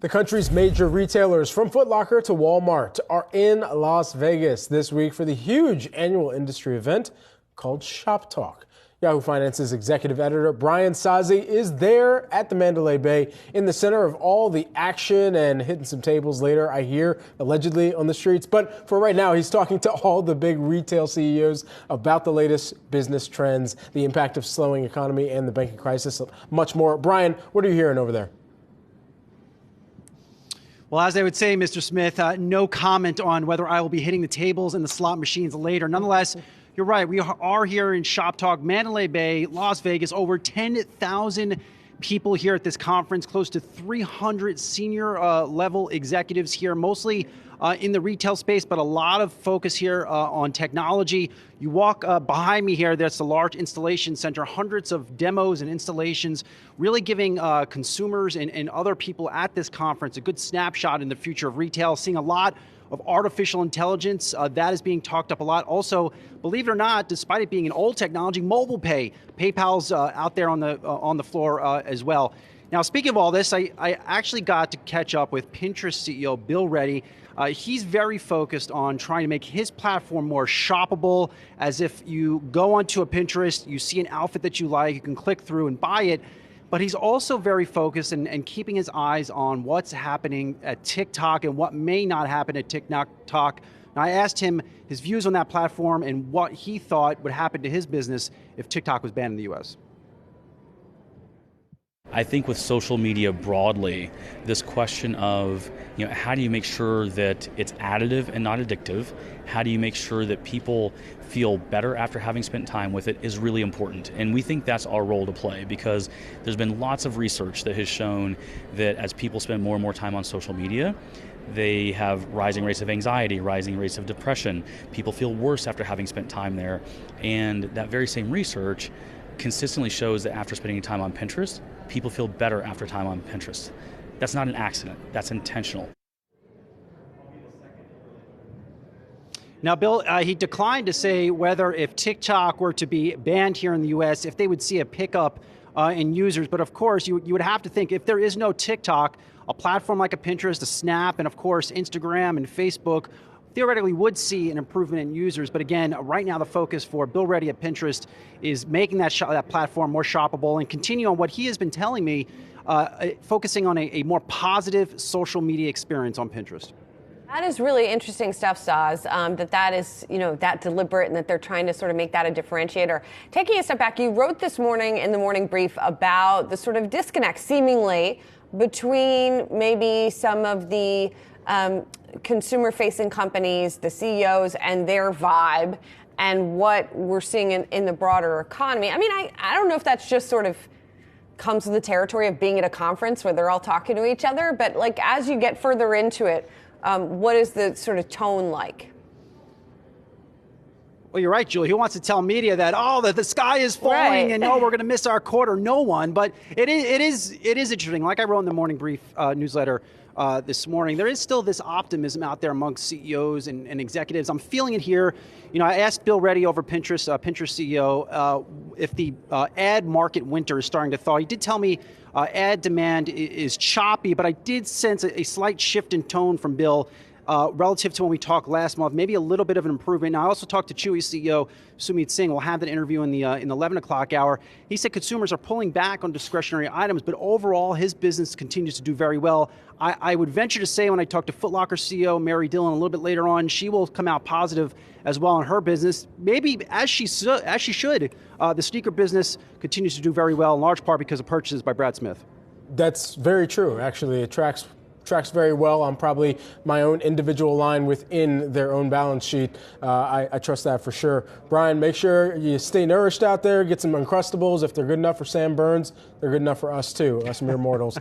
The country's major retailers, from Foot Locker to Walmart, are in Las Vegas this week for the huge annual industry event called Shoptalk. Yahoo Finance's executive editor Brian Sazi is there at the Mandalay Bay in the center of all the action and hitting some tables later, I hear, allegedly on the streets. But for right now, he's talking to all the big retail CEOs about the latest business trends, the impact of slowing economy and the banking crisis, much more. Brian, what are you hearing over there? Well, as they would say, Mr. Smith, no comment on whether I will be hitting the tables and the slot machines later. Nonetheless, you're right. We are here in Shoptalk, Mandalay Bay, Las Vegas. Over 10,000 people here at this conference, close to 300 senior level executives here, mostly in the retail space, but a lot of focus here on technology. You walk behind me here, that's the large installation center, hundreds of demos and installations, really giving consumers and other people at this conference a good snapshot in the future of retail, seeing a lot of artificial intelligence. That is being talked up a lot. Also, believe it or not, despite it being an old technology, mobile pay, PayPal's out there on the floor as well. Now, speaking of all this, I actually got to catch up with Pinterest CEO Bill Ready. He's very focused on trying to make his platform more shoppable, as if you go onto a Pinterest, you see an outfit that you like, you can click through and buy it. But he's also very focused and keeping his eyes on what's happening at TikTok and what may not happen at TikTok. Now, I asked him his views on that platform and what he thought would happen to his business if TikTok was banned in the US. I think with social media broadly, this question of, how do you make sure that it's additive and not addictive? How do you make sure that people feel better after having spent time with it is really important. And we think that's our role to play, because there's been lots of research that has shown that as people spend more and more time on social media, they have rising rates of anxiety, rising rates of depression. People feel worse after having spent time there. And that very same research consistently shows that after spending time on Pinterest, people feel better after time on Pinterest. That's not an accident, that's intentional. Now, Bill, he declined to say whether if TikTok were to be banned here in the US, if they would see a pickup in users. But of course, you would have to think, if there is no TikTok, a platform like a Pinterest, a Snap, and of course, Instagram and Facebook theoretically would see an improvement in users. But again, right now the focus for Bill Ready at Pinterest is making that platform more shoppable and continue on what he has been telling me, focusing on a more positive social media experience on Pinterest. That is really interesting stuff, Saz, that is, that deliberate and that they're trying to sort of make that a differentiator. Taking a step back, you wrote this morning in the morning brief about the sort of disconnect seemingly between maybe some of the consumer-facing companies, the CEOs, and their vibe, and what we're seeing in the broader economy. I mean, I don't know if that's just sort of comes with the territory of being at a conference where they're all talking to each other, but like as you get further into it, what is the sort of tone like? Well, you're right, Julie. He wants to tell media that, the sky is falling, right, and we're going to miss our quarter. No one, but it is interesting. Like I wrote in the morning brief newsletter this morning, there is still this optimism out there amongst CEOs and executives. I'm feeling it here. I asked Bill Ready over Pinterest, Pinterest CEO, if the ad market winter is starting to thaw. He did tell me ad demand is choppy, but I did sense a slight shift in tone from Bill relative to when we talked last month, maybe a little bit of an improvement. Now, I also talked to Chewy CEO Sumit Singh. We'll have that interview in the 11 o'clock hour. He said consumers are pulling back on discretionary items, but overall, his business continues to do very well. I would venture to say when I talk to Foot Locker CEO Mary Dillon a little bit later on, she will come out positive as well in her business, maybe as she should. The sneaker business continues to do very well, in large part because of purchases by Brad Smith. That's very true, actually. It tracks very well on probably my own individual line within their own balance sheet. I trust that for sure. Brian, make sure you stay nourished out there, get some Uncrustables. If they're good enough for Sam Burns, they're good enough for us too, us mere mortals.